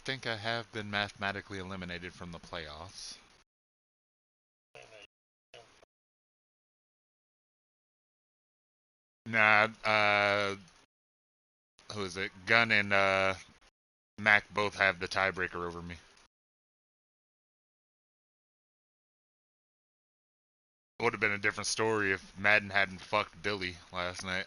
think I have been mathematically eliminated from the playoffs. Nah, who is it? Gunn and Mac both have the tiebreaker over me. It would have been a different story if Madden hadn't fucked Billy last night.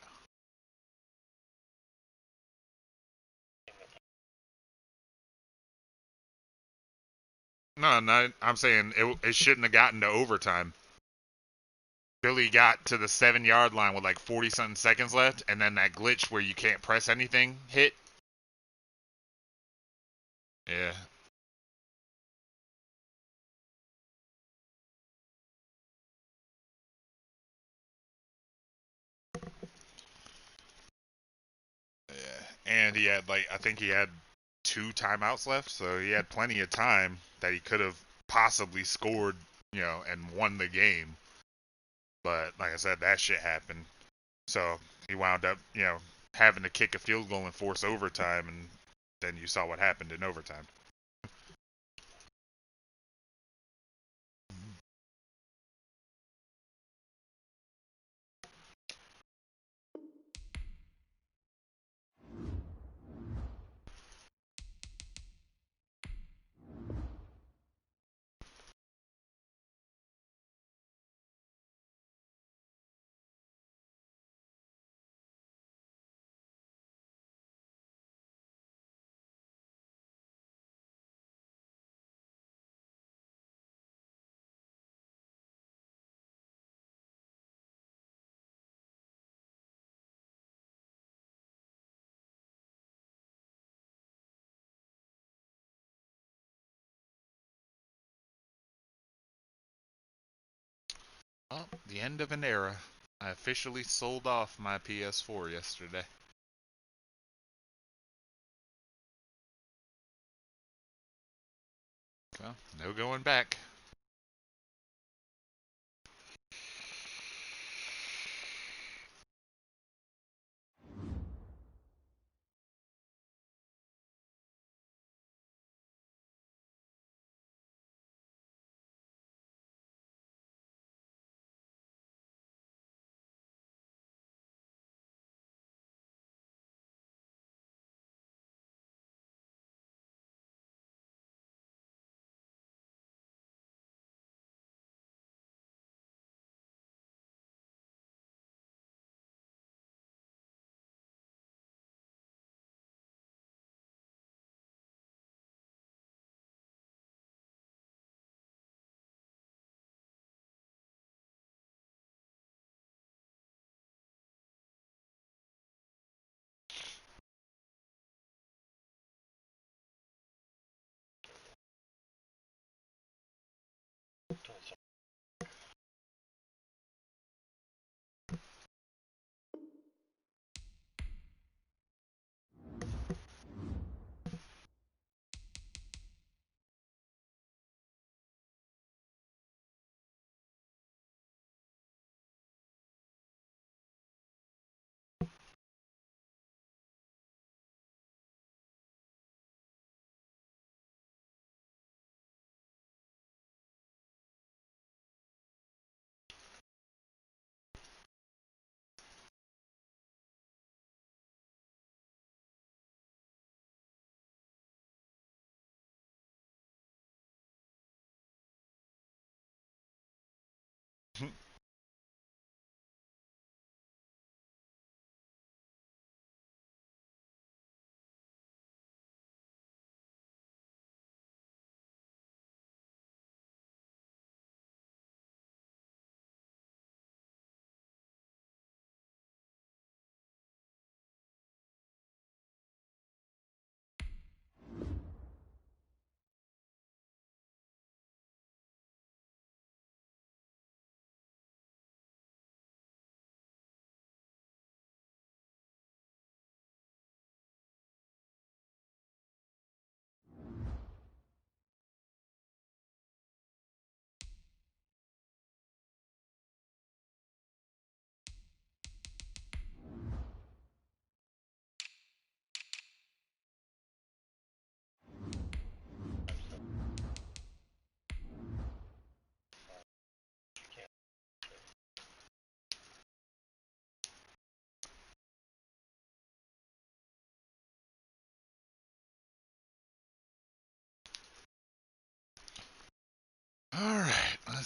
No, I'm saying it shouldn't have gotten to overtime. Billy got to the 7 yard line with like 40 something seconds left, and then that glitch where you can't press anything hit. Yeah. Yeah. And he had like I think he had 2 timeouts left, so he had plenty of time that he could have possibly scored, and won the game. But like I said, that shit happened. So he wound up, having to kick a field goal and force overtime, and then you saw what happened in overtime. Oh, the end of an era. I officially sold off my PS4 yesterday. Well, no going back.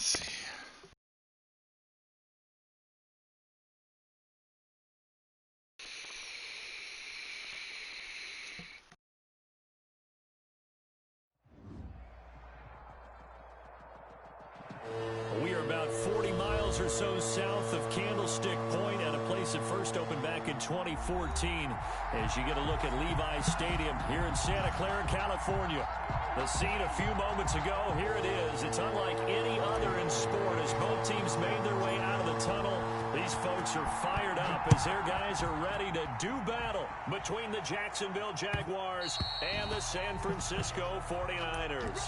Let's see. We are about 40 miles or so south of Candlestick Point at a place that first opened back in 2014 as you get a look at Levi's Stadium here in Santa Clara, California. The scene a few moments ago, here it is. It's unlike any other in sport as both teams made their way out of the tunnel. These folks are fired up as their guys are ready to do battle between the Jacksonville Jaguars and the San Francisco 49ers.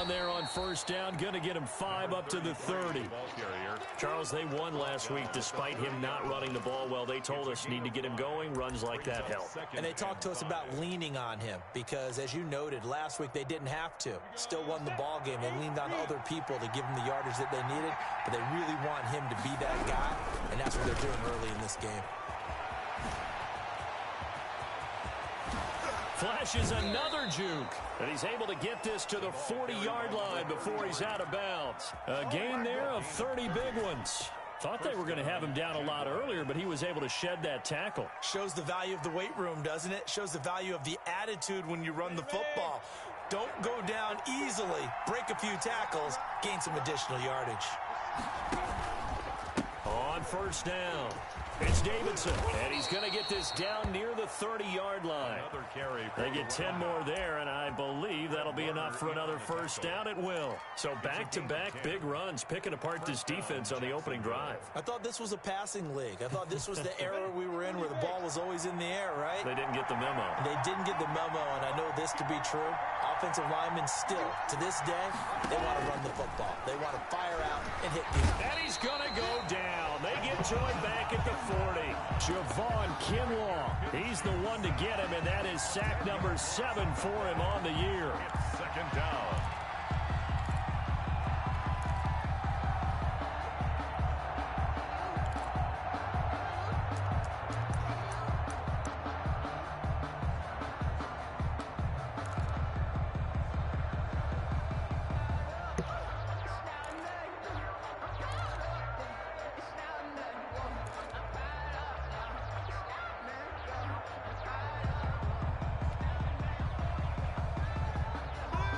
There on first down, going to get him 5 up to the 30. Charles, they won last week despite him not running the ball well. They told us need to get him going. Runs like that help. And they talked to us about leaning on him because, as you noted, last week they didn't have to. Still won the ball game. They leaned on other people to give him the yardage that they needed, but they really want him to be that guy, and that's what they're doing early in this game. Flashes another juke, and he's able to get this to the 40-yard line before he's out of bounds. A gain there of 30 big ones. Thought they were going to have him down a lot earlier, but he was able to shed that tackle. Shows the value of the weight room, doesn't it? Shows the value of the attitude when you run the football. Don't go down easily. Break a few tackles. Gain some additional yardage. On first down, it's Davidson, and he's going to get this down near the 30-yard line. They get 10 more there, and I believe that'll be enough for another first down. It will. So back-to-back big runs, picking apart this defense on the opening drive. I thought this was a passing league. I thought this was the era we were in where the ball was always in the air, right? They didn't get the memo. They didn't get the memo, and I know this to be true. Offensive linemen still, to this day, they want to run the football. They want to fire out and hit people. And he's going to go down. They get to him back at the 40. Javon Kinlaw, he's the one to get him, and that is sack number 7 for him on the year. Second down.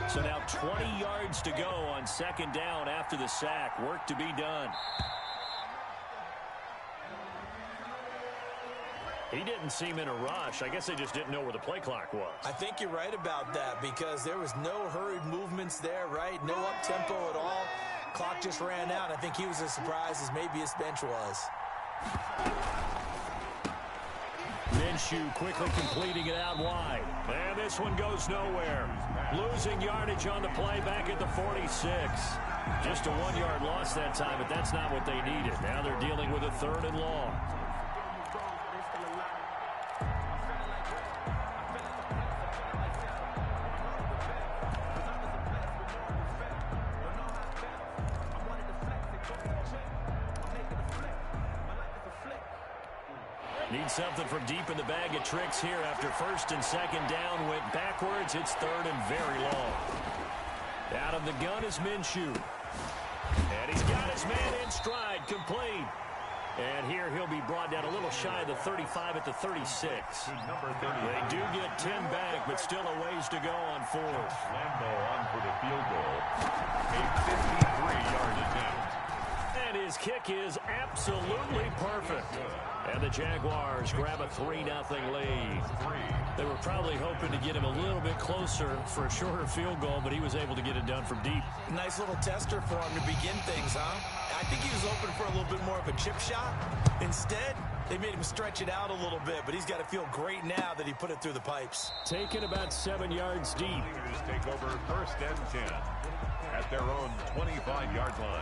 So now 20 yards to go on second down after the sack. Work to be done. He didn't seem in a rush. I guess they just didn't know where the play clock was. I think you're right about that because there was no hurried movements there, right? No up-tempo at all. Clock just ran out. I think he was as surprised as maybe his bench was. Minshew quickly completing it out wide. And this one goes nowhere. Losing yardage on the play back at the 46. Just a 1-yard loss that time, but that's not what they needed. Now they're dealing with a 3rd and long. Need something from deep in the bag of tricks here after first and second down went backwards. It's 3rd and very long. Out of the gun is Minshew. And he's got his man in stride, complete. And here he'll be brought down a little shy of the 35 at the 36. They do get 10 back, but still a ways to go on 4th. Lambo on for the field goal. A 53-yard attempt. And his kick is absolutely perfect. And the Jaguars grab a 3-0 lead. They were probably hoping to get him a little bit closer for a shorter field goal, but he was able to get it done from deep. Nice little tester for him to begin things, huh? I think he was hoping for a little bit more of a chip shot. Instead, They made him stretch it out a little bit, but he's got to feel great now that he put it through the pipes. Taken about 7 yards deep. Raiders take over 1st and 10 at their own 25-yard line.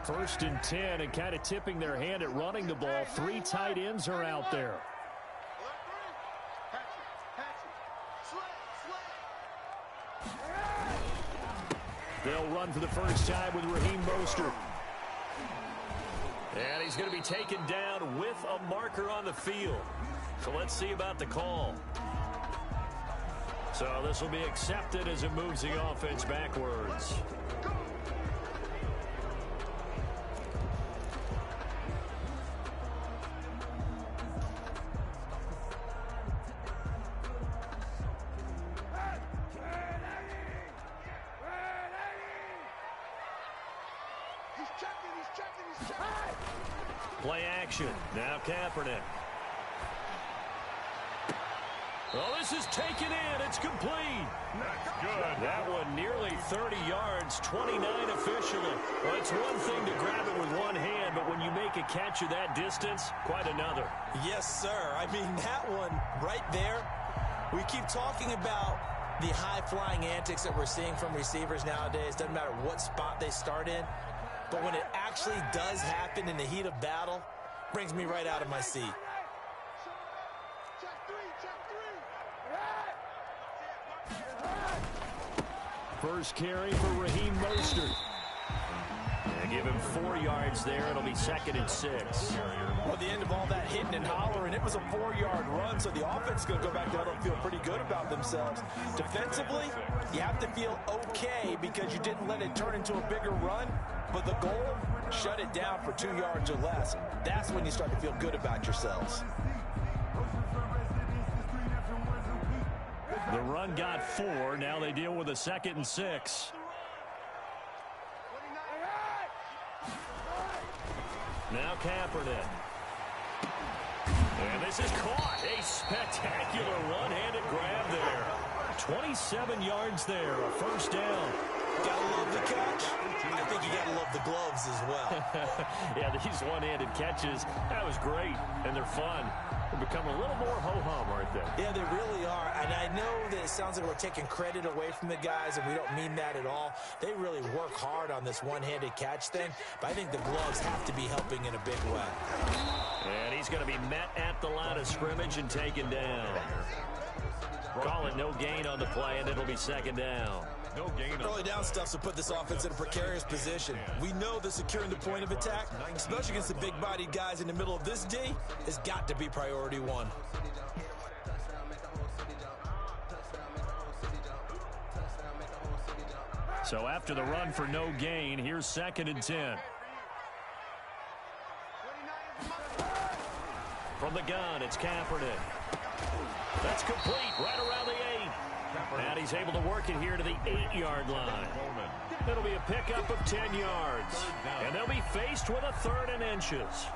First and 10, and kind of tipping their hand at running the ball. 3 tight ends are out there. They'll run for the first time with Raheem Mostert. And he's going to be taken down with a marker on the field. So let's see about the call. So this will be accepted as it moves the offense backwards. Play action. Now Kaepernick. Oh, this is taken in. It's complete. That's good. That one nearly 30 yards, 29 officially. Well, it's one thing to grab it with one hand, but when you make a catch of that distance, quite another. Yes, sir. I mean, that one right there, we keep talking about the high-flying antics that we're seeing from receivers nowadays. Doesn't matter what spot they start in. But when it actually does happen in the heat of battle, brings me right out of my seat. First carry for Raheem Mostert. And give him 4 yards there. It'll be 2nd and 6. Well, at the end of all that hitting and hollering, it was a 4-yard run, so the offense is going to go back there and feel pretty good about themselves. Defensively, you have to feel okay because you didn't let it turn into a bigger run, but the goal, shut it down for 2 yards or less. That's when you start to feel good about yourselves. The run got 4. Now they deal with a 2nd and 6. Now Kaepernick. And this is caught. A spectacular one-handed grab there. 27 yards there, a first down. Gotta love the catch. I think you gotta love the gloves as well. Yeah, these one-handed catches, that was great, and they're fun. They become a little more ho-hum, aren't they? Yeah, they really are. And I know that it sounds like we're taking credit away from the guys, and we don't mean that at all. They really work hard on this one-handed catch thing, but I think the gloves have to be helping in a big way. And he's going to be met at the line of scrimmage and taken down. Call it no gain on the play, and it'll be 2nd down. No gain. Early down stuff to put this offense in a precarious position. We know that securing the point of attack, especially against the big-bodied guys in the middle of this D, has got to be priority 1. So after the run for no gain, here's 2nd and 10. From the gun, it's Kaepernick. That's complete right around the 8. And he's able to work it here to the 8-yard line. It'll be a pickup of 10 yards. And they'll be faced with a 3rd and inches.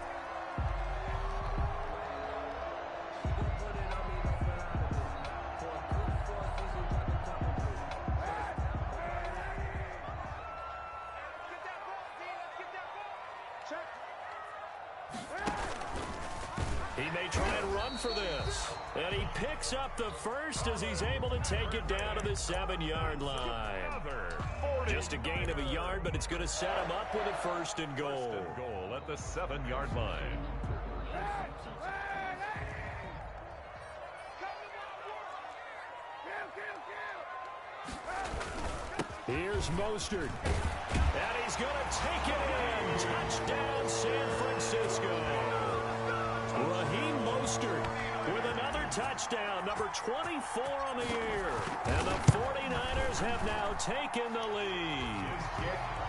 He may try and run for this. And he picks up the first as he's able to take it down to the 7-yard line. Just a gain of a yard, but it's going to set him up with a 1st and goal. 1st and goal at the 7-yard line. Here's Mostert. And he's going to take it in. Touchdown, San Francisco. Raheem Mostert with another touchdown, number 24 on the year. And the 49ers have now taken the lead.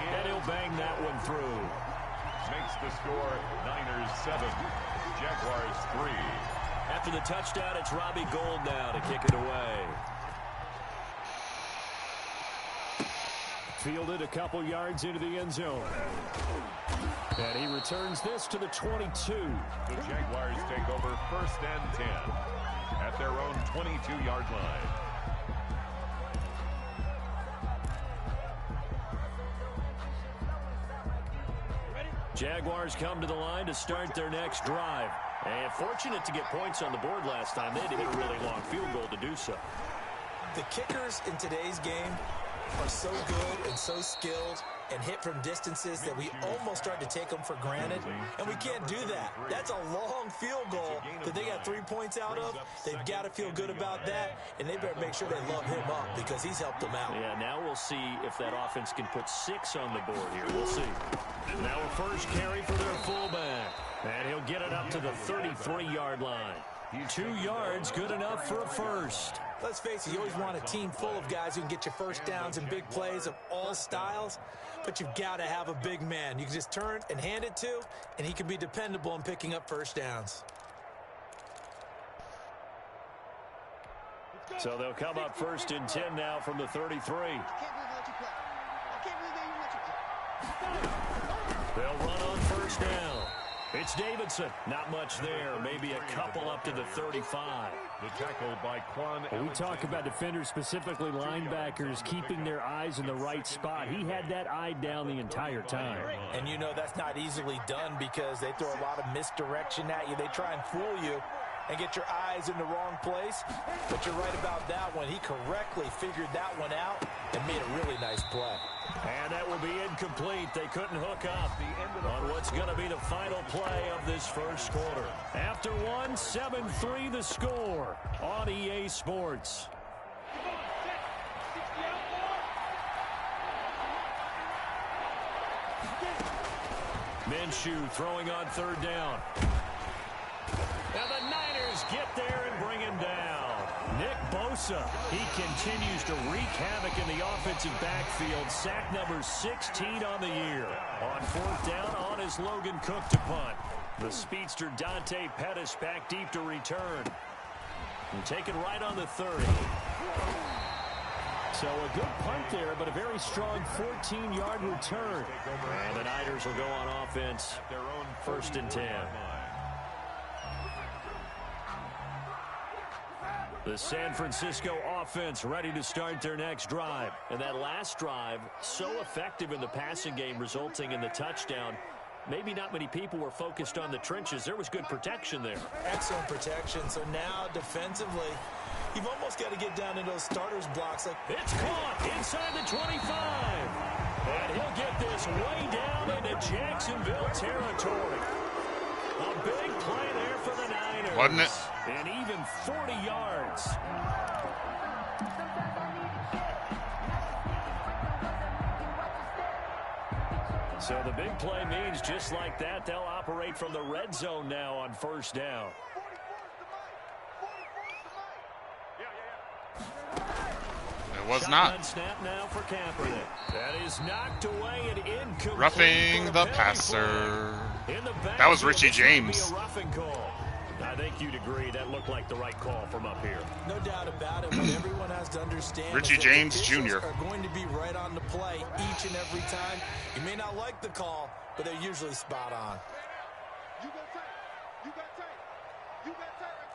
And he'll bang that one through. Makes the score Niners 7, Jaguars 3. After the touchdown, it's Robbie Gould now to kick it away. Fielded a couple yards into the end zone. And he returns this to the 22. The Jaguars take over 1st and 10 at their own 22-yard line. Jaguars come to the line to start their next drive. And fortunate to get points on the board last time. They had to hit a really long field goal to do so. The kickers in today's game are so good and so skilled and hit from distances that we almost start to take them for granted, and we can't do that. That's a long field goal that they got 3 points out of. They've got to feel good about that, and they better make sure they love him up because he's helped them out. Yeah, now we'll see if that offense can put 6 on the board here. We'll see. Now a first carry for their fullback, and he'll get it up to the 33-yard line. 2 yards, good enough for a first. Let's face it, you always want a team full of guys who can get you first downs and big plays of all styles, but you've got to have a big man you can just turn and hand it to, and he can be dependable in picking up first downs. So they'll come up 1st and 10 now from the 33. They'll run on first down. It's Davidson. Not much there. Maybe a couple up to the 35. The tackle by Quan. We talk about defenders, specifically linebackers, keeping their eyes in the right spot. He had that eye down the entire time. And you know that's not easily done because they throw a lot of misdirection at you. They try and fool you and get your eyes in the wrong place. But you're right about that one. He correctly figured that one out and made a really nice play. And that will be incomplete. They couldn't hook up on what's going to be the final play of this first quarter. After one, 7-3 the score on EA Sports. Minshew throwing on 3rd down. And the Niners get there and bring him down. Nick Bosa, he continues to wreak havoc in the offensive backfield. Sack number 16 on the year. On 4th down, on his Logan Cook to punt. The speedster Dante Pettis back deep to return. And taken right on the 30. So a good punt there, but a very strong 14-yard return. And the Niners will go on offense. 1st and 10. The San Francisco offense ready to start their next drive. And that last drive, so effective in the passing game, resulting in the touchdown. Maybe not many people were focused on the trenches. There was good protection there. Excellent protection. So now defensively, you've almost got to get down in those starters blocks. It's caught inside the 25. And he'll get this way down into Jacksonville territory. A big play there for the Niners. Wasn't it? And even 40 yards. So the big play means just like that, they'll operate from the red zone now on 1st down. It was not. Snap now for Kaepernick. That is knocked away and incomplete. Roughing the passer. That was Richie James. I think you'd agree that looked like the right call from up here. No doubt about it. What everyone has to understand Richie is that James the Jr. are going to be right on the play each and every time. You may not like the call, but they're usually spot on. You got tight. You got tight. You got tight right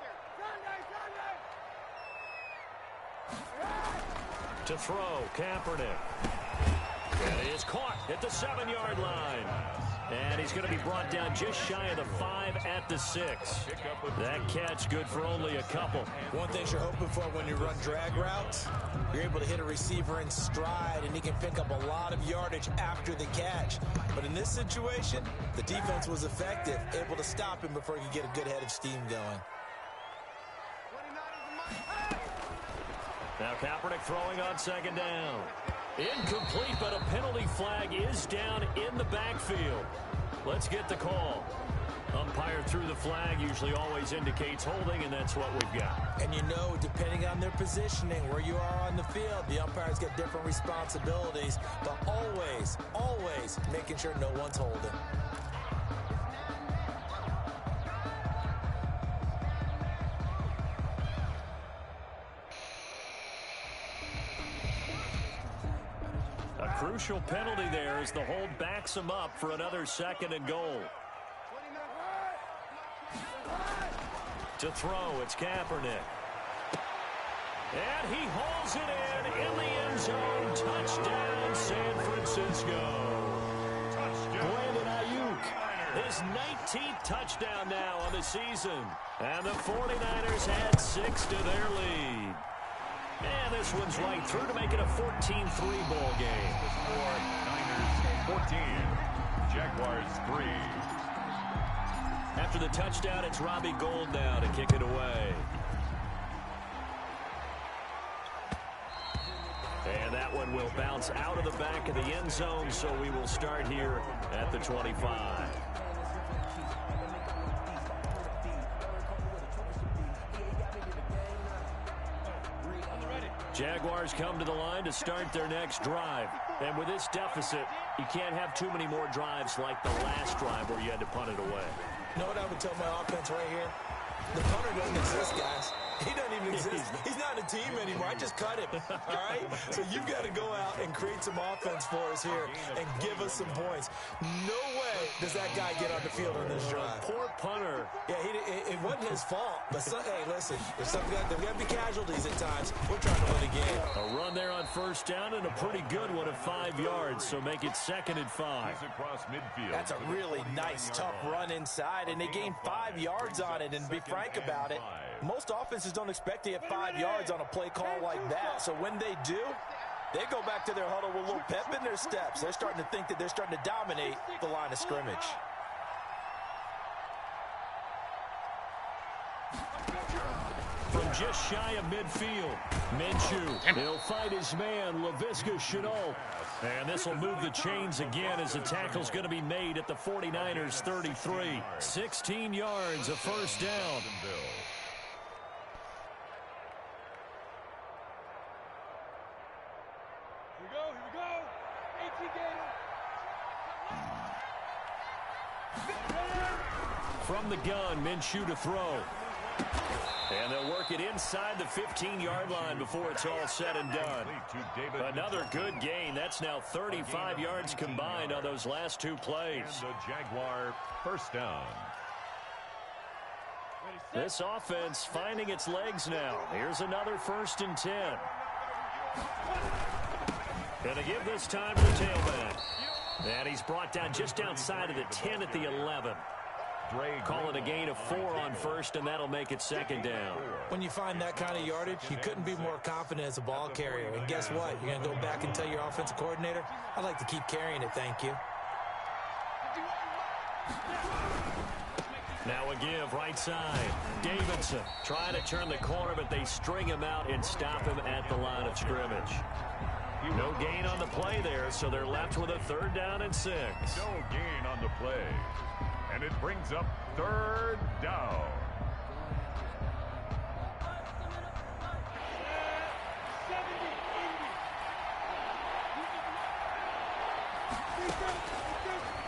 there. To throw, Kaepernick. And he is caught at the 7-yard line. And he's going to be brought down just shy of the 5 at the 6. That catch good for only a couple. One thing you're hoping for when you run drag routes, you're able to hit a receiver in stride, and he can pick up a lot of yardage after the catch. But in this situation, the defense was effective, able to stop him before he could get a good head of steam going. Now Kaepernick throwing on 2nd down. Incomplete, but a penalty flag is down in the backfield. Let's get the call. Umpire threw the flag, usually always indicates holding, and that's what we've got. And you know, depending on their positioning, where you are on the field, the umpire's got different responsibilities, but always, always making sure no one's holding. crucial penalty there as the hold backs him up for another 2nd and goal. To throw, it's Kaepernick. And he hauls it in the end zone. Touchdown, San Francisco. Brandon Ayuk, his 19th touchdown now on the season. And the 49ers add 6 to their lead. And this one's right through to make it a 14-3 ball game. Niners 14, Jaguars 3. After the touchdown, it's Robbie Gould now to kick it away. And that one will bounce out of the back of the end zone, so we will start here at the 25. Jaguars come to the line to start their next drive. And with this deficit, you can't have too many more drives like the last drive where you had to punt it away. You know what I would tell my offense right here? The punter doesn't exist, guys. He doesn't even exist. He's not a team anymore. I just cut him. All right? So you've got to go out and create some offense for us here and give us some points. No way does that guy get on the field on this drive. Poor punter. Yeah, it wasn't his fault. But, hey, listen, there's got to be casualties at times. We're trying to win a game. A run there on 1st down and a pretty good one at 5 yards, so make it 2nd and 5. Across midfield. That's a really nice, tough run inside, and they gained 5 yards on it. And to be frank about it, most offenses don't expect to get 5 yards on a play call like that. So when they do, they go back to their huddle with a little pep in their steps. They're starting to think that they're starting to dominate the line of scrimmage. From just shy of midfield, Minshew, he'll fight his man, Laviska Shenault. And this will move the chains again as the tackle's going to be made at the 49ers 33. 16 yards, a 1st down. From the gun, Minshew to throw. And they'll work it inside the 15-yard line before it's all said and done. Another good gain. That's now 35 yards combined on those last 2 plays. The Jaguar 1st down. This offense finding its legs now. Here's another 1st and 10. Gonna give this time to the tailback. And he's brought down just outside of the 10 at the 11. Call it a gain of 4 on 1st, and that'll make it 2nd down. When you find that kind of yardage, you couldn't be more confident as a ball carrier. And guess what? You're going to go back and tell your offensive coordinator, I'd like to keep carrying it, thank you. Now a give right side. Davidson trying to turn the corner, but they string him out and stop him at the line of scrimmage. No gain on the play there, so they're left with a 3rd down and 6. No gain on the play. And it brings up 3rd down.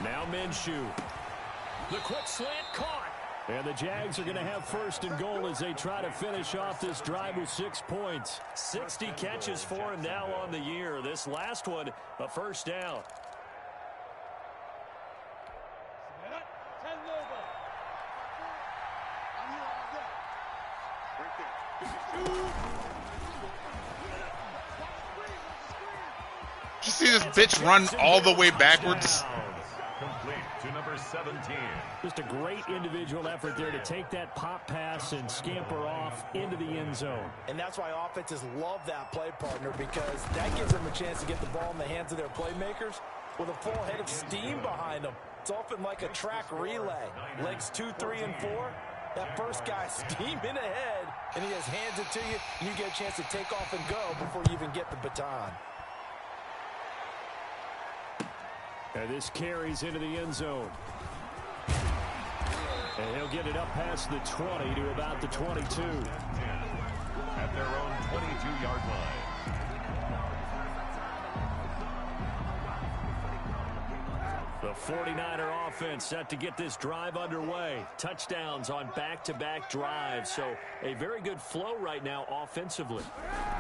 Now Minshew. The quick slant caught. And the Jags are going to have 1st and goal as they try to finish off this drive with 6 points. 60 catches for him now on the year. This last one, a 1st down. Did you see this bitch run all the way backwards? Complete to number 17. Just a great individual effort there to take that pop pass and scamper off into the end zone. And that's why offenses love that play, partner, because that gives them a chance to get the ball in the hands of their playmakers with a full head of steam behind them. It's often like a track relay. Legs 2, 3, and 4. That first guy steaming ahead, and he just hands it to you, and you get a chance to take off and go before you even get the baton. And this carries into the end zone. And he'll get it up past the 20 to about the 22. At their own 22-yard line. The 49er offense set to get this drive underway. Touchdowns on back-to-back drives. So a very good flow right now offensively.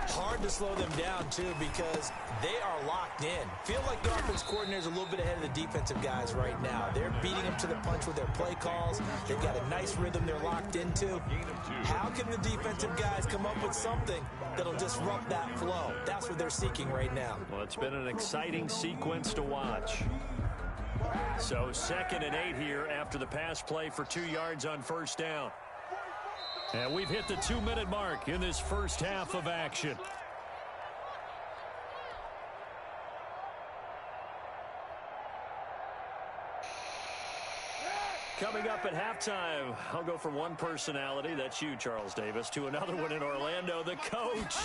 Hard to slow them down, too, because they are locked in. Feel like the offense coordinator is a little bit ahead of the defensive guys right now. They're beating them to the punch with their play calls. They've got a nice rhythm they're locked into. How can the defensive guys come up with something that'll disrupt that flow? That's what they're seeking right now. Well, it's been an exciting sequence to watch. So 2nd and 8 here after the pass play for 2 yards on first down. And we've hit the 2-minute mark in this first half of action. Coming up at halftime, I'll go from one personality, that's you, Charles Davis, to another one in Orlando, the coach.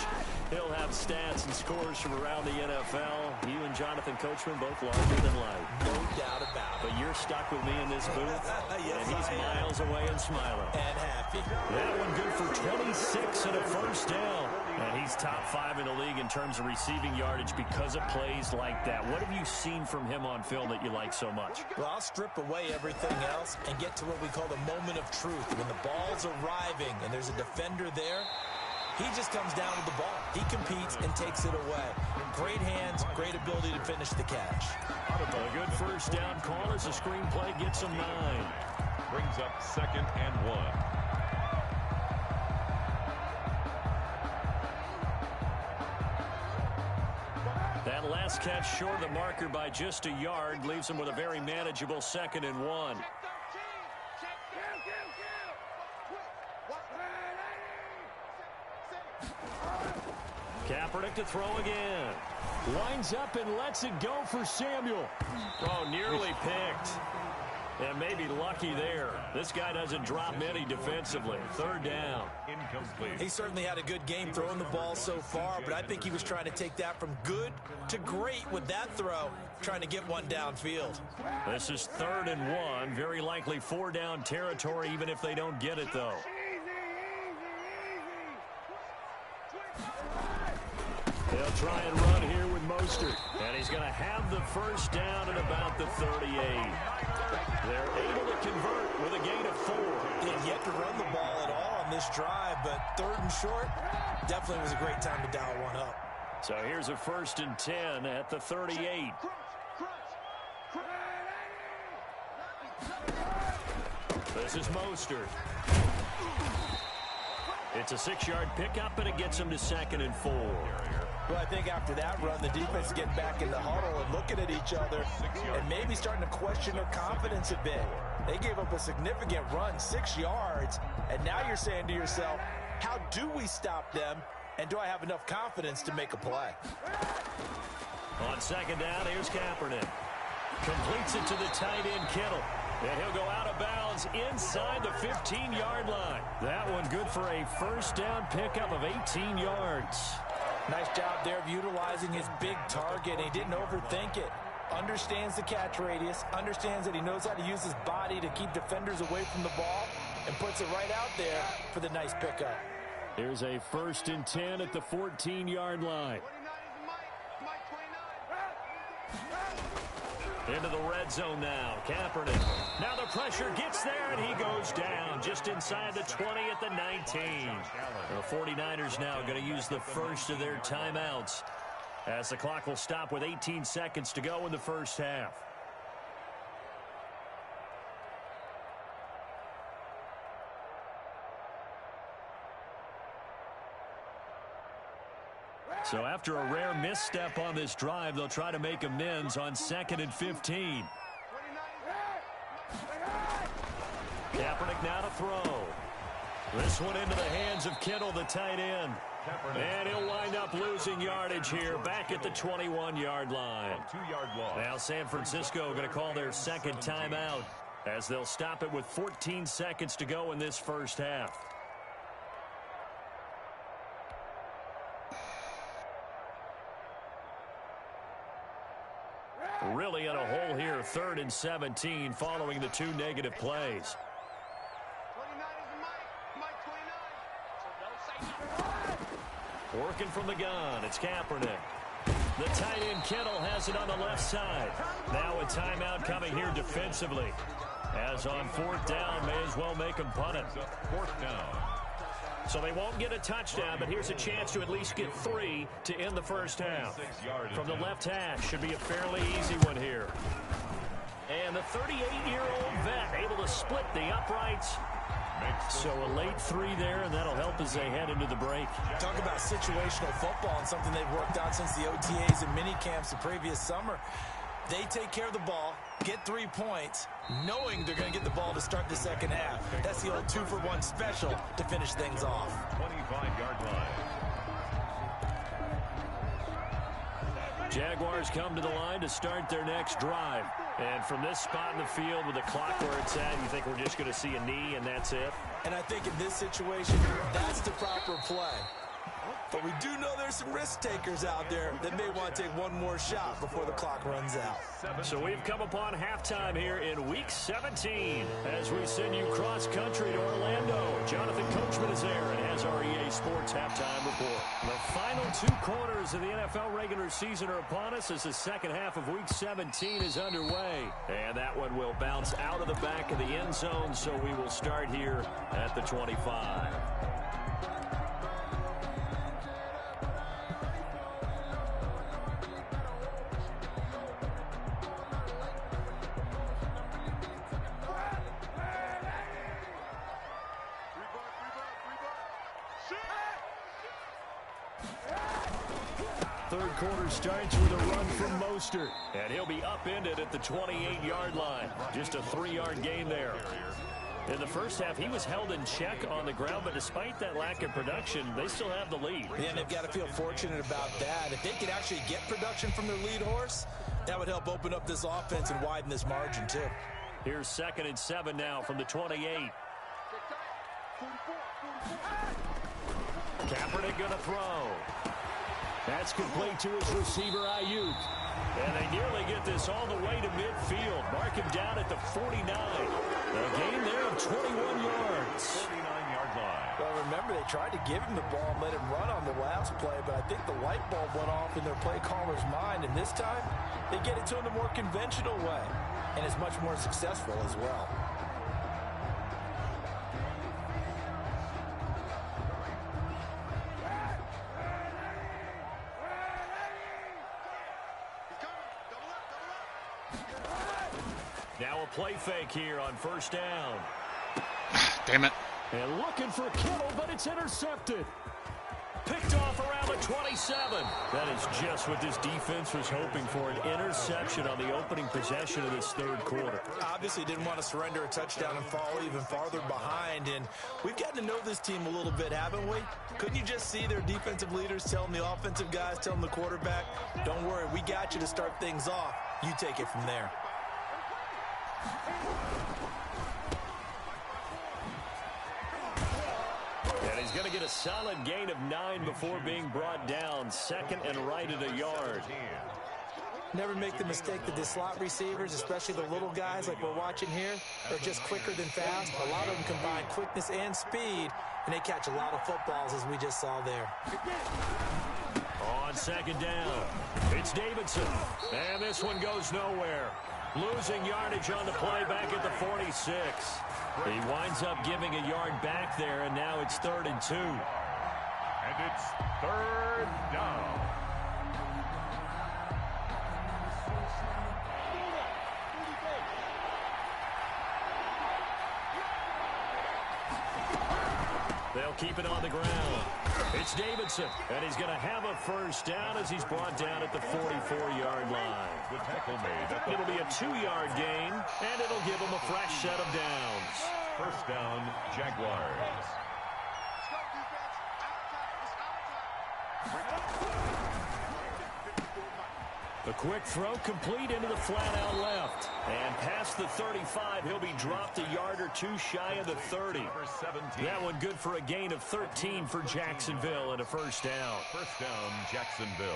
He'll have stats and scores from around the NFL. You and Jonathan Coachman both larger than life. No doubt about it. But you're stuck with me in this booth, Yes, and he's miles away and smiling. And happy. That one good for 26 and a first down. And he's top 5 in the league in terms of receiving yardage because of plays like that. What have you seen from him on film that you like so much? Well, I'll strip away everything else and get to what we call the moment of truth. When the ball's arriving and there's a defender there, he just comes down with the ball. He competes and takes it away. Great hands, great ability to finish the catch. A good first down call as the screenplay gets him 9. Brings up 2nd and 1. That last catch short of the marker by just a yard leaves him with a very manageable 2nd and 1. Kaepernick to throw again. Lines up and lets it go for Samuel. Oh, nearly picked. And maybe lucky there. This guy doesn't drop many defensively. 3rd down. Incomplete. He certainly had a good game throwing the ball so far, but I think he was trying to take that from good to great with that throw, trying to get one downfield. This is 3rd and 1. Very likely 4-down territory, even if they don't get it, though. They'll try and run here with Mostert. And he's going to have the first down at about the 38. They're able to convert with a gain of 4. They've yet to run the ball at all on this drive, but 3rd and short definitely was a great time to dial one up. So here's a 1st and 10 at the 38. This is Mostert. It's a 6-yard pickup, and it gets him to 2nd and 4. Well, I think after that run, the defense is getting back in the huddle and looking at each other and maybe starting to question their confidence a bit. They gave up a significant run, 6 yards, and now you're saying to yourself, how do we stop them, and do I have enough confidence to make a play? On 2nd down, here's Kaepernick. Completes it to the tight end, Kittle. And he'll go out of bounds inside the 15-yard line. That one good for a first down pickup of 18 yards. Nice job there of utilizing his big target. He didn't overthink it. Understands the catch radius. Understands that he knows how to use his body to keep defenders away from the ball. And puts it right out there for the nice pickup. Here's a 1st and 10 at the 14-yard line. Into the red zone now. Kaepernick. Now the pressure gets there, and he goes down just inside the 20 at the 19. The 49ers now going to use the first of their timeouts as the clock will stop with 18 seconds to go in the first half. So after a rare misstep on this drive, they'll try to make amends on 2nd and 15. Kaepernick now to throw. This one into the hands of Kittle, the tight end. And he'll wind up losing yardage here back at the 21-yard line. 2-yard loss. Now San Francisco going to call their 2nd timeout as they'll stop it with 14 seconds to go in this first half. Really in a hole here, 3rd and 17 following the 2 negative plays. Working from the gun, it's Kaepernick. The tight end Kittle has it on the left side. Now a timeout coming here defensively. As on 4th down, may as well make them punt it. 4th down. So they won't get a touchdown, but here's a chance to at least get 3 to end the first half. From the left hash, should be a fairly easy one here. And the 38-year-old vet able to split the uprights. So a late 3 there, and that'll help as they head into the break. Talk about situational football and something they've worked out since the OTAs and mini camps the previous summer. They take care of the ball, get 3 points, knowing they're going to get the ball to start the second half. That's the old 2-for-1 special to finish things off. 25-yard line. Jaguars come to the line to start their next drive. And from this spot in the field with the clock where it's at, you think we're just going to see a knee and that's it? And I think in this situation, that's the proper play. But we do know there's some risk takers out there that may want to take one more shot before the clock runs out. So we've come upon halftime here in Week 17 as we send you cross-country to Orlando. Jonathan Coachman is there and has our EA Sports halftime report. The final 2 quarters of the NFL regular season are upon us as the second half of Week 17 is underway. And that one will bounce out of the back of the end zone, so we will start here at the 25. Third quarter starts with a run from Mostert, and he'll be upended at the 28-yard line. Just a 3-yard gain there. In the first half, he was held in check on the ground, but despite that lack of production, they still have the lead. Yeah, and they've got to feel fortunate about that. If they could actually get production from their lead horse, that would help open up this offense and widen this margin, too. Here's 2nd and 7 now from the 28. Kaepernick going to throw. That's complete to his receiver, Ayuk. And they nearly get this all the way to midfield. Mark him down at the 49. A gain there of 21 yards. 49-yard line. Well, remember, they tried to give him the ball and let him run on the last play, but I think the light bulb went off in their play caller's mind, and this time they get it to him the more conventional way, and it's much more successful as well. Now a play fake here on 1st down. Damn it. And looking for Kittle, but it's intercepted. Picked off around the 27. That is just what this defense was hoping for, an interception on the opening possession of this 3rd quarter. Obviously didn't want to surrender a touchdown and fall even farther behind, and we've gotten to know this team a little bit, haven't we? Couldn't you just see their defensive leaders telling the offensive guys, telling the quarterback, don't worry, we got you to start things off. You take it from there. And he's going to get a solid gain of 9 before being brought down. 2nd and right at a yard. Never make the mistake that the slot receivers, especially the little guys like we're watching here, are just quicker than fast. A lot of them combine quickness and speed, and they catch a lot of footballs, as we just saw there. On 2nd down, it's Davidson. And this one goes nowhere. Losing yardage on the play back at the 46. He winds up giving a yard back there, and now it's 3rd and 2. And it's 3rd down. They'll keep it on the ground. It's Davidson, and he's going to have a 1st down as he's brought down at the 44-yard line. The tackle made. It'll be a 2-yard gain, and it'll give him a fresh set of downs. 1st down, Jaguars. The quick throw complete into the flat out left. And past the 35, he'll be dropped a yard or 2 shy of the 30. That one good for a gain of 13 for Jacksonville and a 1st down. 1st down, Jacksonville.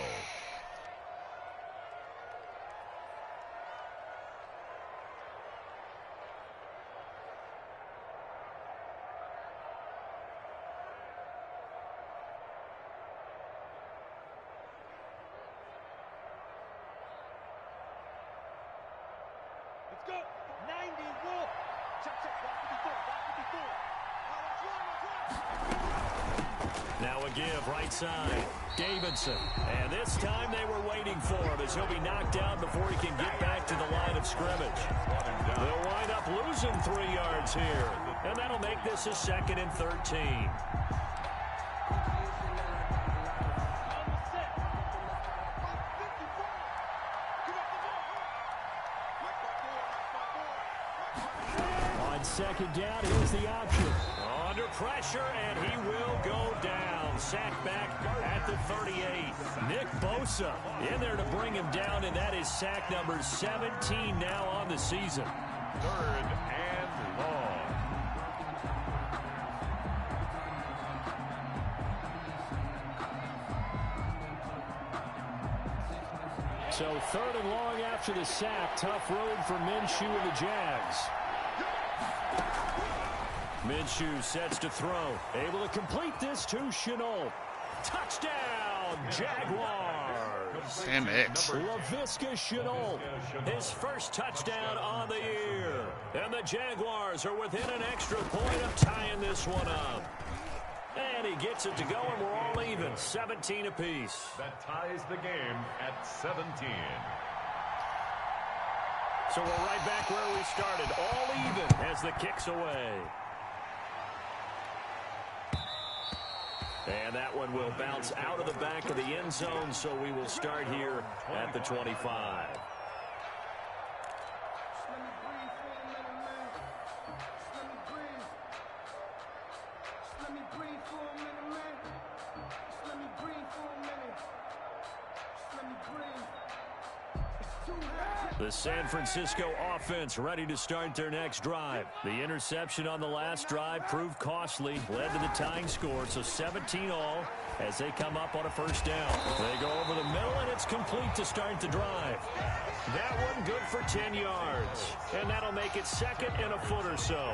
give right side. Davidson. And this time they were waiting for him as he'll be knocked down before he can get back to the line of scrimmage. They'll wind up losing 3 yards here. And that'll make this a 2nd and 13. On 2nd down, here's the option. Under pressure, and he will go down. Sacked back at the 38. Nick Bosa in there to bring him down, and that is sack number 17 now on the season. 3rd and long. So 3rd and long after the sack. Tough road for Minshew and the Jags. Minshew sets to throw. Able to complete this to Shenault. Touchdown, Jaguars. Damn it. Laviska Shenault, his first touchdown on the year. And the Jaguars are within an extra point of tying this one up. And he gets it to go, and we're all even, 17 apiece. That ties the game at 17. So we're right back where we started, all even as the kick's away. And that one will bounce out of the back of the end zone, so we will start here at the 25. The San Francisco offense ready to start their next drive. The interception on the last drive proved costly, led to the tying score, so 17 all as they come up on a first down. They go over the middle, and it's complete to start the drive. That one good for 10 yards, and that'll make it 2nd and a foot or so.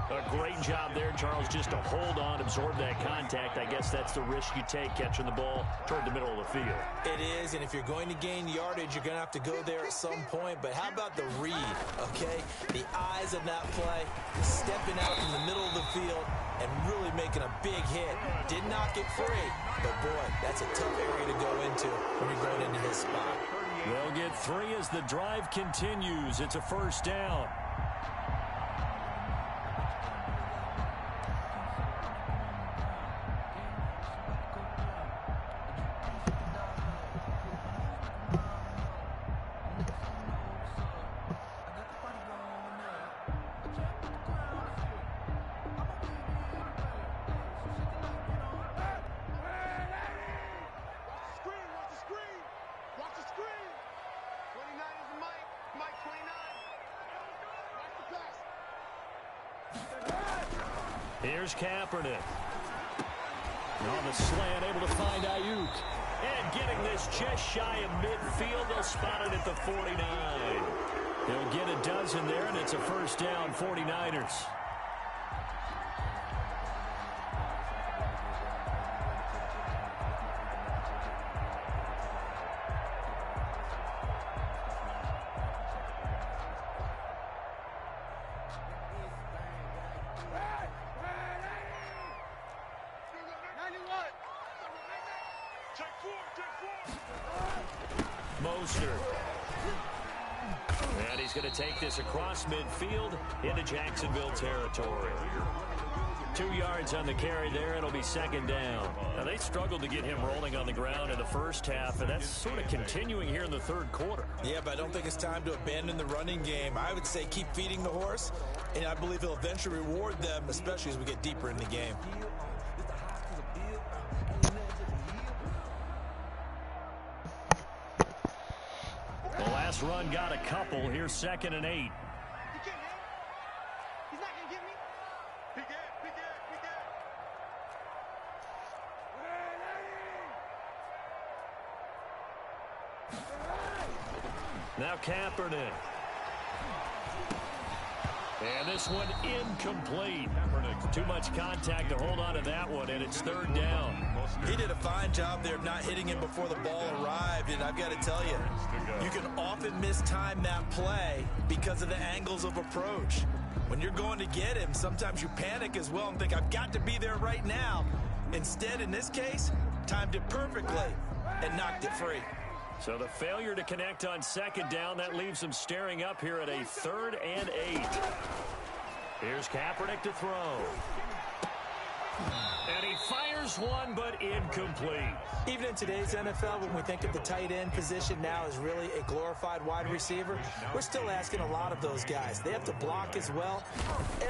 A great job there, Charles, just to hold on, absorb that contact. I guess that's the risk you take catching the ball toward the middle of the field. It is, and if you're going to gain yardage, you're going to have to go there at some point. But how about the read, okay? The eyes of that play, stepping out in the middle of the field and really making a big hit. Did not get free, but boy, that's a tough area to go into when you're going into his spot. They'll get 3 as the drive continues. It's a first down. Here's Kaepernick. On the slant, able to find Ayuk. And getting this just shy of midfield. They'll spot it at the 49. They'll get a dozen there, and it's a first down, 49ers. And he's going to take this across midfield into Jacksonville territory. 2 yards on the carry there. It'll be 2nd down. Now, they struggled to get him rolling on the ground in the first half, and that's sort of continuing here in the 3rd quarter. Yeah, but I don't think it's time to abandon the running game. I would say keep feeding the horse, and I believe he'll eventually reward them, especially as we get deeper in the game. The last run got a couple. Here's 2nd and 8. He's not going to get me. He get. Now Kaepernick. And this one incomplete. Too much contact to hold on to that one, and it's 3rd down. He did a fine job there of not hitting him before the ball arrived, and I've got to tell you, you can often mistime that play because of the angles of approach. When you're going to get him, sometimes you panic as well and think, I've got to be there right now. Instead, in this case, timed it perfectly and knocked it free. So the failure to connect on second down, that leaves them staring up here at a 3rd and 8. Here's Kaepernick to throw. And he fires one, but incomplete. Even in today's NFL, when we think of the tight end position now as really a glorified wide receiver, we're still asking a lot of those guys. They have to block as well.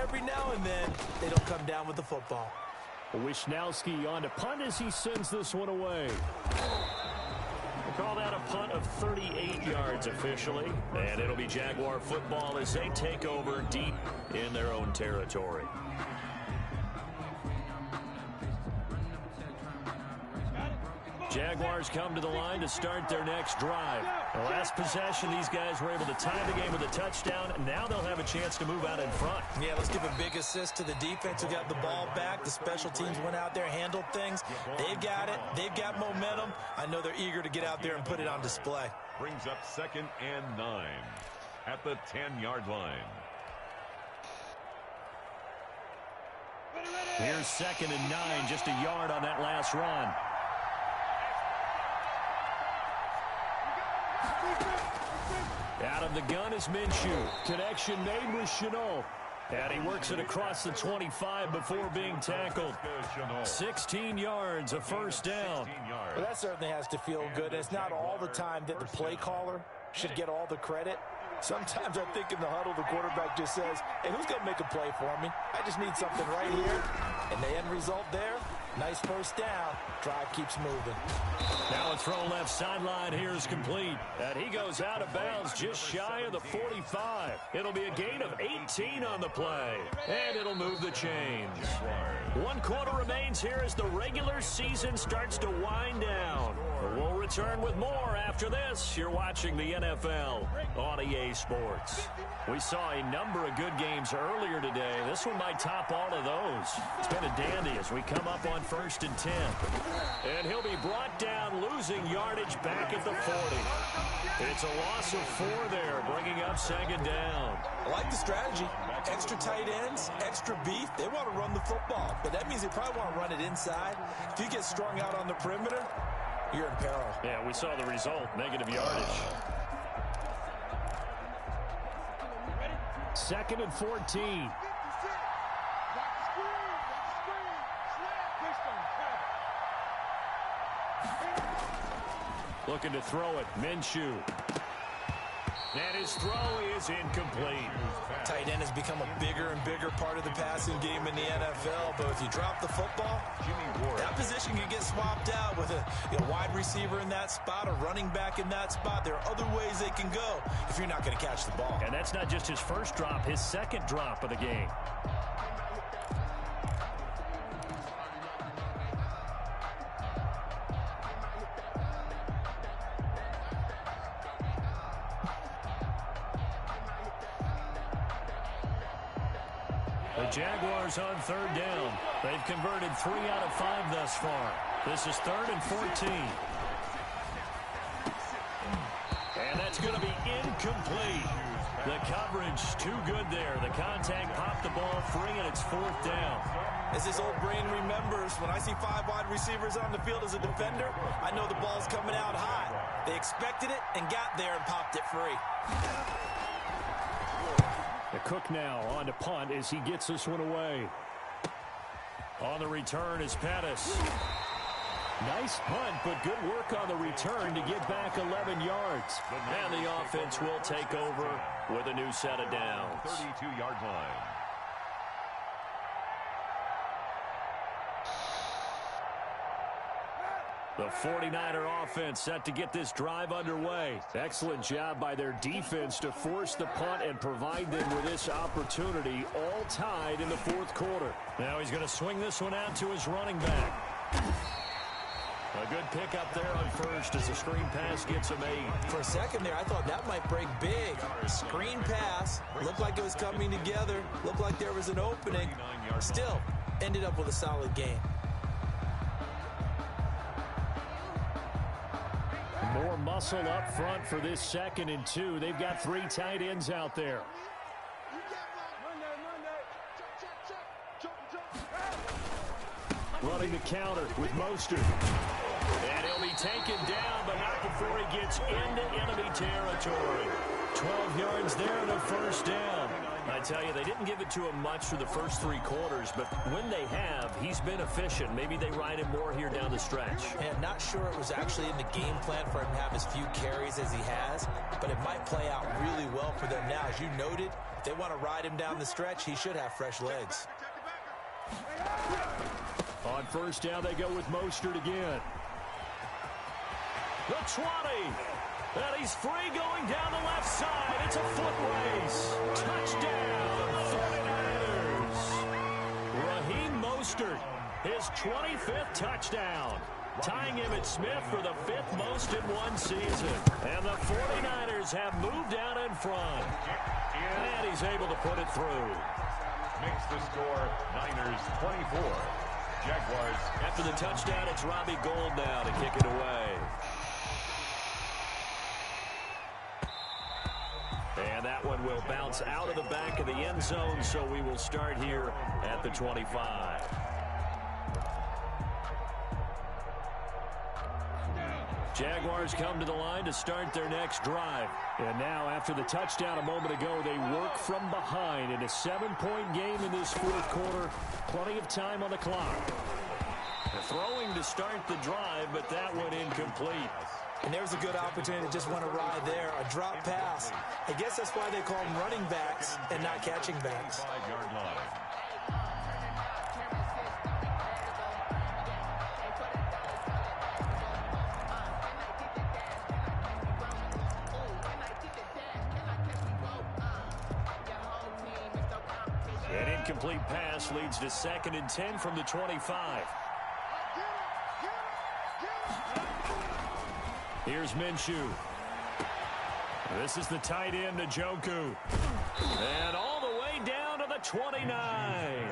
Every now and then, they don't come down with the football. Wisnowski on to punt as he sends this one away. We'll call that a punt of 38 yards officially. And it'll be Jaguar football as they take over deep in their own territory. Jaguars come to the line to start their next drive. The last possession, these guys were able to tie the game with a touchdown. Now they'll have a chance to move out in front. Yeah, let's give a big assist to the defense who got the ball back. The special teams went out there, handled things. They've got it. They've got momentum. I know they're eager to get out there and put it on display. Brings up 2nd and 9 at the 10-yard line. Here's 2nd and 9, just a yard on that last run. Out of the gun is Minshew. Connection made with Chenault. And he works it across the 25 before being tackled. 16 yards, a 1st down. Well, that certainly has to feel good. It's not all the time that the play caller should get all the credit. Sometimes I think in the huddle, the quarterback just says, hey, who's going to make a play for me? I just need something right here. And the end result there, nice 1st down. Drive keeps moving. Now a throw left sideline here is complete. And he goes out of bounds just shy of the 45. It'll be a gain of 18 on the play. And it'll move the chains. 1 quarter remains here as the regular season starts to wind down. We'll return with more after this. You're watching the NFL on EA Sports. We saw a number of good games earlier today. This one might top all of those. It's been a dandy as we come up on 1st and 10. And he'll be brought down, losing yardage back at the 40. It's a loss of 4 there, bringing up 2nd down. I like the strategy. Extra tight ends, extra beef. They want to run the football, but that means they probably want to run it inside. If you get strung out on the perimeter, you're in peril. Yeah, we saw the result, negative yardage. 2nd and 14. Looking to throw it, Minshew. And his throw is incomplete. Tight end has become a bigger and bigger part of the passing game in the NFL, but if you drop the football, that position can get swapped out with a wide receiver in that spot, a running back in that spot. There are other ways they can go if you're not going to catch the ball. And that's not just his 1st drop, his 2nd drop of the game. Jaguars on 3rd down. They've converted 3 out of 5 thus far. This is 3rd and 14. And that's going to be incomplete. The coverage too good there. The contact popped the ball free, and it's 4th down. As this old brain remembers, when I see 5 wide receivers on the field as a defender, I know the ball's coming out high. They expected it and got there and popped it free. The Cook now on to punt as he gets this one away. On the return is Pettis. Nice punt, but good work on the return to get back 11 yards. And the offense will take over with a new set of downs. 32-yard line. The 49er offense set to get this drive underway. Excellent job by their defense to force the punt and provide them with this opportunity, all tied in the 4th quarter. Now he's going to swing this one out to his running back. A good pickup there on 1st as the screen pass gets him 8. For a second there, I thought that might break big. Screen pass. Looked like it was coming together. Looked like there was an opening. Still, ended up with a solid game. More muscle up front for this 2nd and 2. They've got 3 tight ends out there. running the counter with Mostert. And he'll be taken down, but not before he gets into enemy territory. 12 yards there and a first down. I tell you, they didn't give it to him much for the first 3 quarters, but when they have, he's been efficient. Maybe they ride him more here down the stretch. And not sure it was actually in the game plan for him to have as few carries as he has, but it might play out really well for them now. As you noted, if they want to ride him down the stretch, he should have fresh legs. On first down, they go with Mostert again. The 20. And he's free going down the left side. It's a foot race. Touchdown, 49ers. Raheem Mostert, his 25th touchdown. Tying Emmitt Smith for the 5th most in one season. And the 49ers have moved out in front. And he's able to put it through. Makes the score Niners 24. Jaguars. After the touchdown, it's Robbie Gould now to kick it away. And that one will bounce out of the back of the end zone, so we will start here at the 25. Jaguars come to the line to start their next drive. And now, after the touchdown a moment ago, they work from behind in a 7-point game in this 4th quarter. Plenty of time on the clock. Throwing to start the drive, but that one incomplete. And there's a good opportunity to just want to ride there. A drop pass. I guess that's why they call them running backs and not catching backs. 5-yard line. An incomplete pass leads to 2nd and 10 from the 25. Here's Minshew. This is the tight end, Njoku. And all the way down to the 29.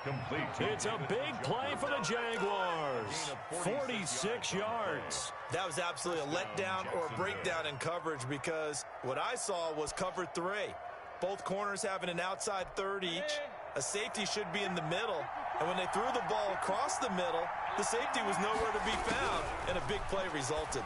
Complete. It's a big play for the Jaguars. 46 yards. That was absolutely a letdown or a breakdown in coverage because what I saw was cover 3. Both corners having an outside third each. A safety should be in the middle. And when they threw the ball across the middle, the safety was nowhere to be found, and a big play resulted.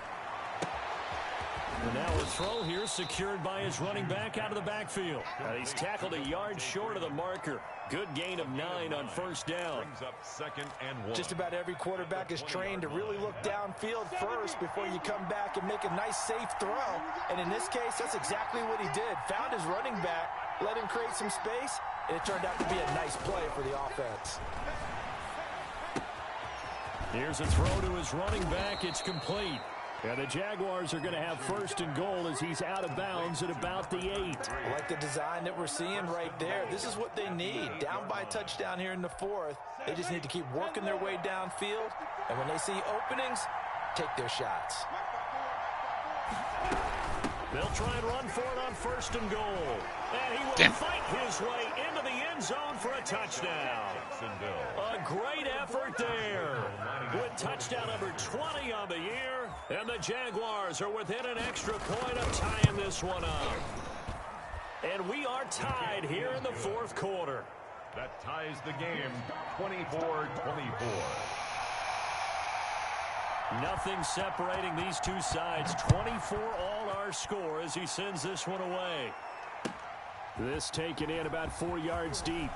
And now a throw here secured by his running back out of the backfield. He's tackled a yard short of the marker. Good gain of 9 on first down. Brings up 2nd and 1. Just about every quarterback is trained to really look downfield first before you come back and make a nice, safe throw. And in this case, that's exactly what he did. Found his running back, let him create some space, and it turned out to be a nice play for the offense. Here's a throw to his running back. It's complete. And the Jaguars are going to have 1st and goal as he's out of bounds at about the 8. I like the design that we're seeing right there. This is what they need. Down by a touchdown here in the 4th. They just need to keep working their way downfield. And when they see openings, take their shots. They'll try and run for it on 1st and goal. And he will fight his way into the end zone for a touchdown. A great effort there. With touchdown number 20 on the year. And the Jaguars are within an extra point of tying this one up. And we are tied here in the 4th quarter. That ties the game 24-24. Nothing separating these two sides. 24 all our score as he sends this one away. This taken in about 4 yards deep.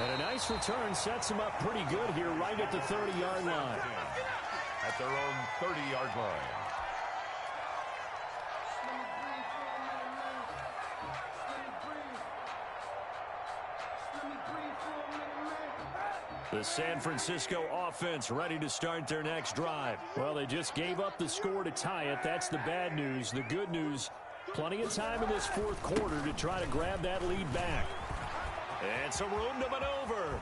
And a nice return sets him up pretty good here right at the 30-yard line. At their own 30-yard line. The San Francisco offense ready to start their next drive. Well, they just gave up the score to tie it. That's the bad news. The good news, plenty of time in this 4th quarter to try to grab that lead back. And some room to maneuver.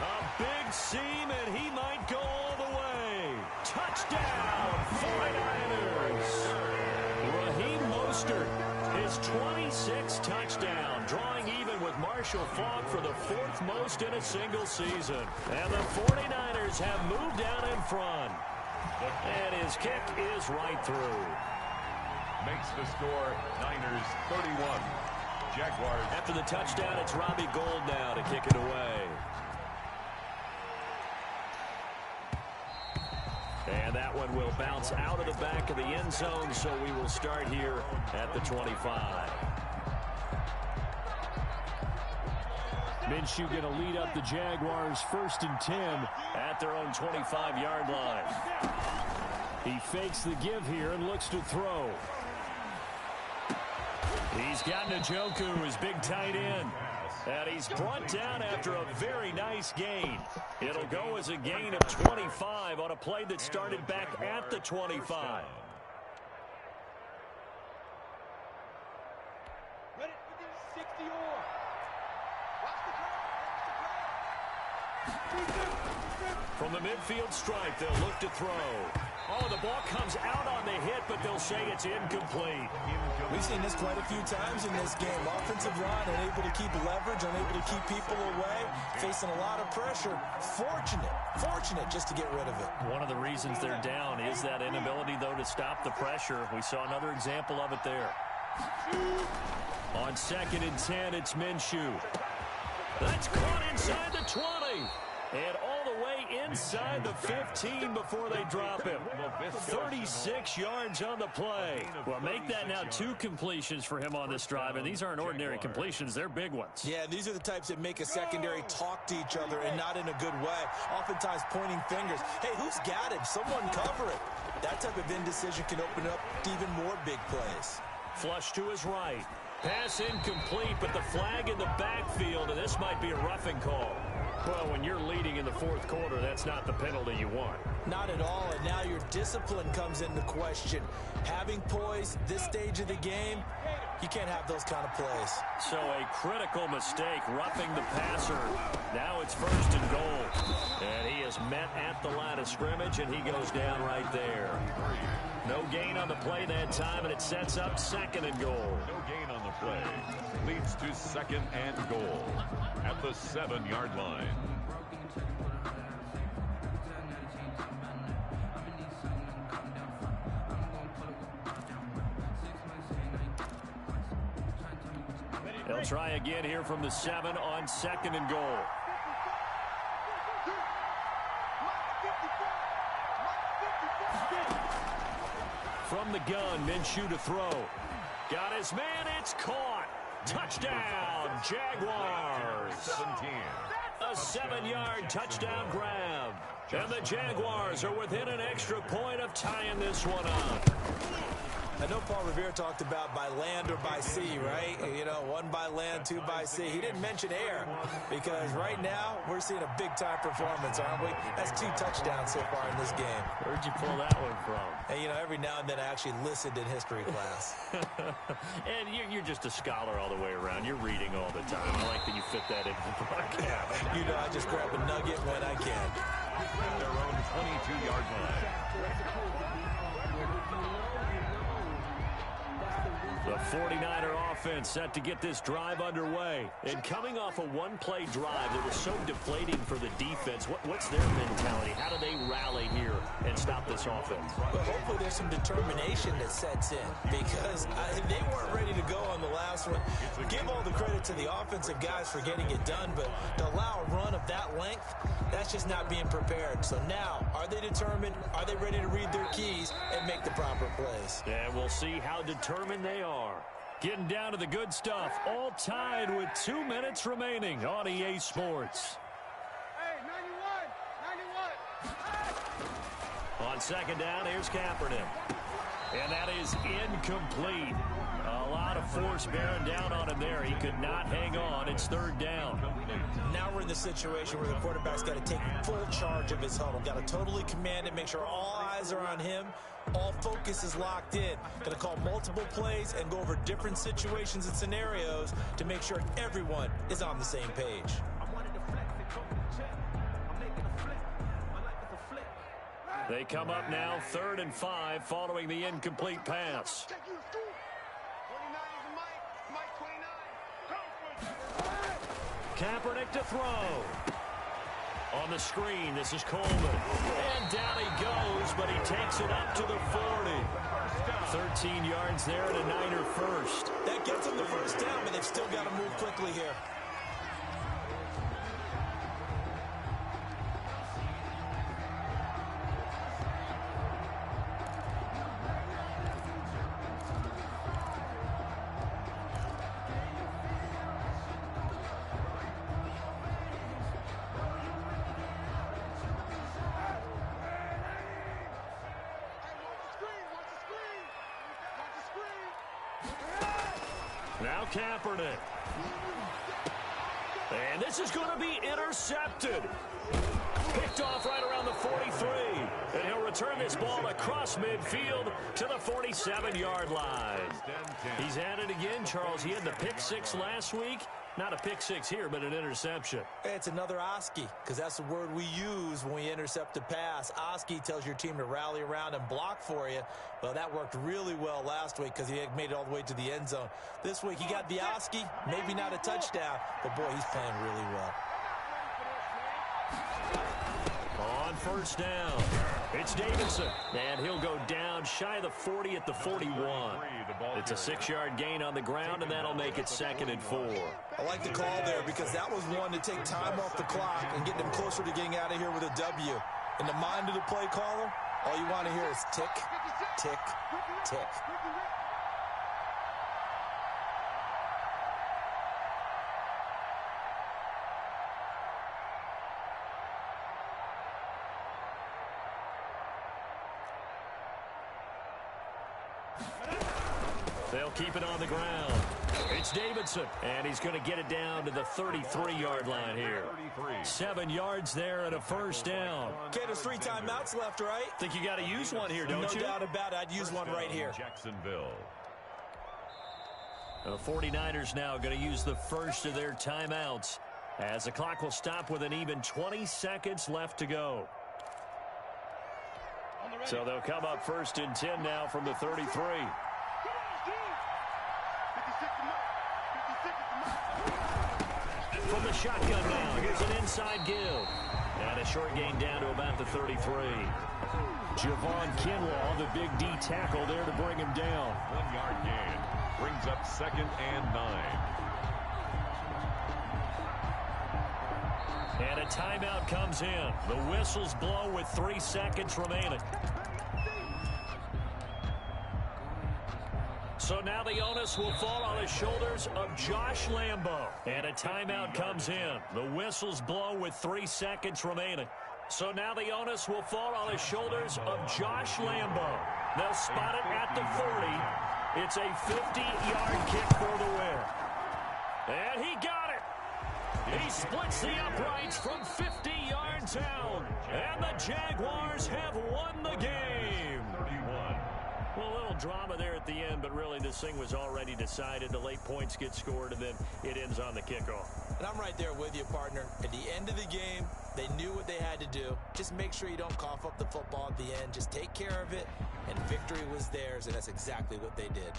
A big seam, and he might go all the way. Touchdown, 49ers. Raheem Mostert, his 26th touchdown, drawing even with Marshall Faulk for the 4th most in a single season. And the 49ers have moved out in front. And his kick is right through. Makes the score Niners 31. Jaguars. After the touchdown, it's Robbie Gould now to kick it away. And that one will bounce out of the back of the end zone, so we will start here at the 25. Minshew going to lead up the Jaguars 1st and 10 at their own 25-yard line. He fakes the give here and looks to throw. He's got Njoku, his big tight end. And he's brought down after a very nice gain. It'll go as a gain of 25 on a play that started back at the 25. Ready for this 60 or. From the midfield stripe, they'll look to throw. Oh, the ball comes out on the hit, but they'll say it's incomplete. We've seen this quite a few times in this game. Offensive line unable to keep leverage, unable to keep people away, facing a lot of pressure. Fortunate just to get rid of it. One of the reasons they're down is that inability, though, to stop the pressure. We saw another example of it there. On 2nd and 10, it's Minshew. That's caught inside the 20. And all the way inside the 15 before they drop him. 36 yards on the play. Well, make that now 2 completions for him on this drive. And these aren't ordinary completions. They're big ones. Yeah, these are the types that make a secondary talk to each other and not in a good way. Oftentimes pointing fingers. Hey, who's got him? Someone cover it. That type of indecision can open up to even more big plays. Flush to his right. Pass incomplete, but the flag in the backfield, and this might be a roughing call. Well, when you're leading in the 4th quarter, that's not the penalty you want. Not at all, and now your discipline comes into question. Having poise this stage of the game, you can't have those kind of plays. So a critical mistake, roughing the passer. Now it's 1st and goal. And he is met at the line of scrimmage, and he goes down right there. No gain on the play that time, and it sets up 2nd and goal. No gain on the play. Leads to 2nd and goal at the 7-yard line. They'll try again here from the 7 on 2nd and goal. From the gun, Minshew to throw. Got his man, it's caught. Touchdown, Jaguars. 17. A 7-yard touchdown grab. And the Jaguars are within an extra point of tying this one up. I know Paul Revere talked about by land or by sea, right? You know, 1 by land, 2 by sea. He didn't mention air because right now we're seeing a big-time performance, aren't we? That's 2 touchdowns so far in this game. Where'd you pull that one from? And, you know, every now and then I actually listened in history class. And you're just a scholar all the way around. You're reading all the time. I like that you fit that into the broadcast. You know, I just grab a nugget when I can. At their own 22-yard line. The 49er offense set to get this drive underway. And coming off a 1-play drive that was so deflating for the defense, what's their mentality? How do they rally here and stop this offense? But hopefully there's some determination that sets in because they weren't ready to go on the last one. Give all the credit to the offensive guys for getting it done, but to allow a run of that length, that's just not being prepared. So now, are they determined? Are they ready to read their keys and make the proper plays? And we'll see how determined they are. Getting down to the good stuff, all tied with 2 minutes remaining on EA Sports. Hey, 91. On 2nd down, here's Kaepernick. And that is incomplete. A lot of force bearing down on him there. He could not hang on. It's 3rd down. Now we're in the situation where the quarterback's got to take full charge of his huddle. Got to totally command it, make sure all eyes are on him. All focus is locked in. Going to call multiple plays and go over different situations and scenarios to make sure everyone is on the same page. They come up now 3rd and 5 following the incomplete pass. Kaepernick to throw. On the screen, this is Coleman. And down he goes, but he takes it up to the 40. down. 13 yards there and a Niner first. That gets them the first down, but they've still got to move quickly here. Now Kaepernick. And this is going to be intercepted. Picked off right around the 43. And he'll return this ball across midfield to the 47-yard line. He's at it again, Charles. He had the pick six last week. Not a pick six here, but an interception. It's another Oski, because that's the word we use when we intercept a pass. Oski tells your team to rally around and block for you. Well, that worked really well last week because he made it all the way to the end zone. This week, he got the Oski, maybe not a touchdown, but boy, he's playing really well. On first down, it's Davidson, and he'll go down shy of the 40 at the 41. It's a 6-yard gain on the ground, and that'll make it 2nd and 4. I like the call there because that was one to take time off the clock and get them closer to getting out of here with a W. In the mind of the play caller, all you want to hear is tick, tick, tick. They'll keep it on the ground. It's Davidson, and he's going to get it down to the 33-yard line here. 7 yards there and a first down. Okay, there's 3 timeouts left, right? Think you got to use one here, don't you? No doubt about it. I'd use one right here. Jacksonville. The 49ers now going to use the first of their timeouts as the clock will stop with an even 20 seconds left to go. So they'll come up 1st and 10 now from the 33. From the shotgun now, here's an inside give. And a short gain down to about the 33. Javon Kinlaw, the big D tackle there to bring him down. 1-yard gain. Brings up 2nd and 9. And a timeout comes in. The whistles blow with 3 seconds remaining. So now the onus will fall on the shoulders of Josh Lambo. And a timeout comes in. The whistles blow with 3 seconds remaining. So now the onus will fall on the shoulders of Josh Lambo. They'll spot it at the 40. It's a 50-yard kick for the win. And he got it. He splits the uprights from 50 yards out. And the Jaguars have won the game. 31. Well, a little drama there at the end, but really this thing was already decided. The late points get scored, and then it ends on the kickoff. And I'm right there with you, partner. At the end of the game, they knew what they had to do. Just make sure you don't cough up the football at the end. Just take care of it, and victory was theirs, and that's exactly what they did.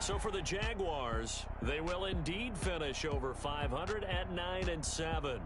So for the Jaguars, they will indeed finish over 500 at 9-7.